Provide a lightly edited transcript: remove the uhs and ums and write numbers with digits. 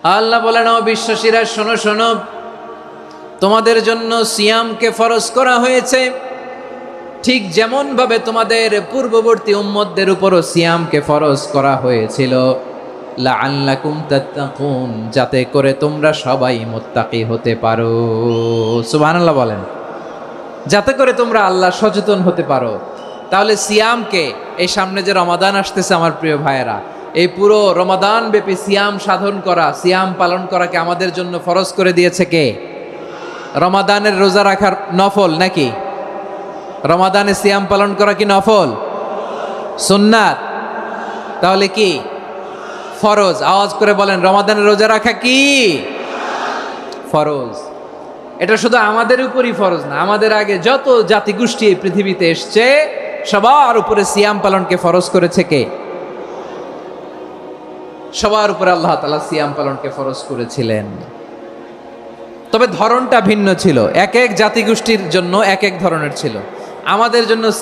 আল্লাহ বলেন, ও বিশ্বাসীরা শোনো শোনো, তোমাদের জন্য সিয়ামকে ফরজ করা হয়েছে, ঠিক যেমন ভাবে তোমাদের পূর্ববর্তী উম্মতদের উপরও সিয়ামকে ফরজ করা হয়েছিল, লাআল্লাকুম তাত্তাকুন, যাতে করে তোমরা সবাই মুত্তাকি হতে পারো। সুবহানাল্লাহ বলেন, যাতে করে তোমরা আল্লাহ সচেতন হতে পারো। তাহলে সিয়ামকে, এই সামনে যে রমাদান আসতেছে আমার প্রিয় ভাইয়েরা, এই পুরো রমাদান ব্যাপী সিয়াম সাধন করা, সিয়াম পালন করাকে আমাদের জন্য ফরজ করে দিয়েছে কে? রমাদানের রোজা রাখার নফল নাকি? রমাদানে সিয়াম পালন করা কি নফল? সুন্নাত? তাহলে কি ফরজ? আওয়াজ করে বলেন, রমাদানের রোজা রাখা কি ফরজ? এটা শুধু আমাদের উপরই ফরজ না, আমাদের আগে যত জাতিগোষ্ঠী এই পৃথিবীতে এসছে সবার উপরে সিয়াম পালনকে ফরজ করেছে কে? সবার উপরে আল্লাহ তাআলা সিয়াম পালনকে ফরজ করেছিলেন। তবে ধরনটা ভিন্ন ছিল, এক এক জাতিগোষ্ঠীর জন্য এক এক ধরনের ছিল। আমাদের জন্য